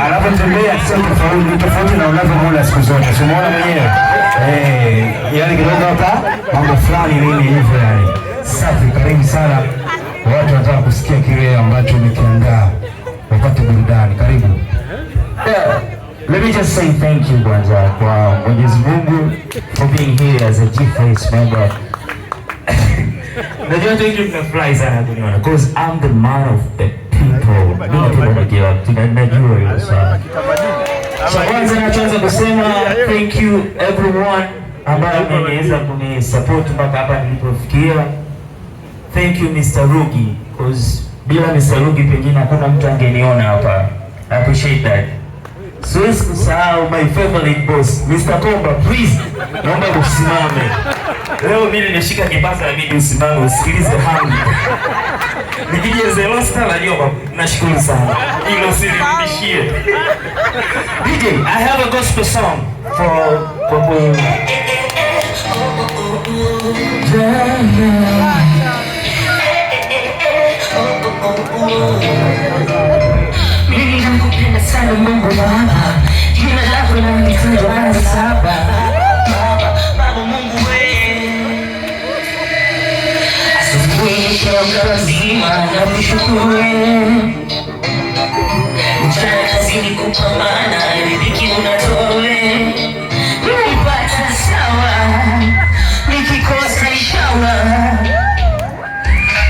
Anapotembea sio tofauti na unavyomuona siku zote. Umeona mwenyewe. Yaani kidogo hapa mambo fulani nini hivyo yani. Safi, karibu sana. Watu wanataka kusikia kile ambacho umekiandaa wakati burudani. Karibu. Let me just say thank you kwanza kwa Mwenyezi Mungu for being here as a G-Face member. Najua tu hivi mnafurahi sana kuniona because I'm the man of the people. Najua hiyo sana. So kwanza nachoweza kusema thank you everyone ambaye ameweza kunisupport mpaka hapa nilipofikia. Thank you Mr. Rugi because bila Mr. Rugi pengine hakuna mtu angeniona hapa. I appreciate that. Siwezi kusahau my favorite boss Mr. Komba, please naomba usimame. Leo mimi nimeshika kipaza na mimi usimame usikilize hamu. Nikije zero star najua nashukuru sana. Hilo usinirudishie. DJ, I have a gospel song for mimi nakupenda sana Mungu Baba, jina lako linanifunza mara saba. Baba Mungu wewe, asubuhi nikiamka mzima nakushukuru wewe, mchana kazini kupambana riziki unatoa wewe, nikipata sawa nikikosa inshallah,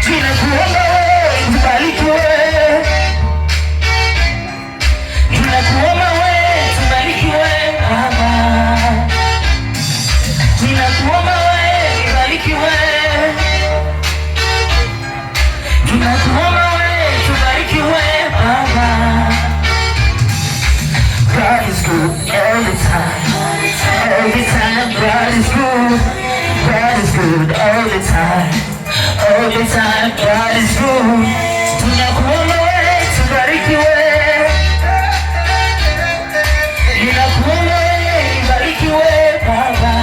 tunakuomba wewe tubariki wewe, tunakuomba wewe tubariki wewe Baba, tunakuomba wewe tubariki wewe, tunakuomba wewe tubariki wewe Baba. God is good all the time, every time. God is good, God is good all the time, all the time. God is good. Tunakuomba wewe tubariki wewe, tunakuomba wewe tubariki wewe Baba,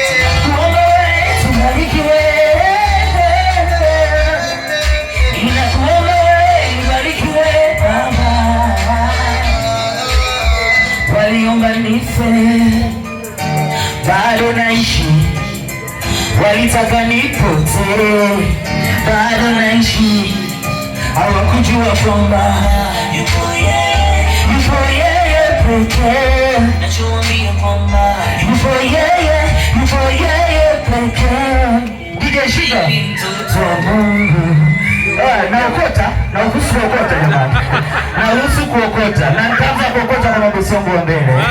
tunakuomba wewe tubariki wewe, tunakuomba wewe tubariki wewe Baba. Waliomba nife bado naishi, walitaka nipotee bado naishi, hawakujua kwamba yupo yeye pekee, nachoambia kwamba yupo yeye pekee. DJ Shida Mungu naokota na uhusu kuokota jamani, na uhusu kuokota na nitaanza kuokota na mabosi wangu wa mbele.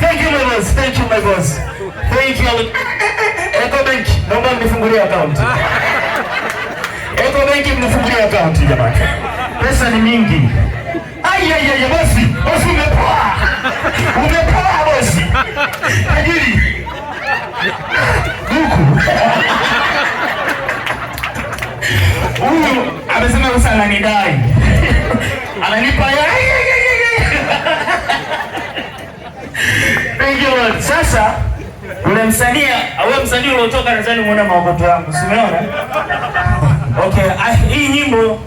Thank you my boss, thank you my boss, thank you. Eco Bank, naomba mnifungulie account. Eco Bank mnifungulie account jamani, pesa ni mingi. Ai bosi umepoa bosi, tajiri huku. Huyu amesema sasa ananidai. Ananipa thank you. Sasa ule msanii au msanii uliotoka nadhani umeona maokoto yangu. Si umeona? Okay, hii nyimbo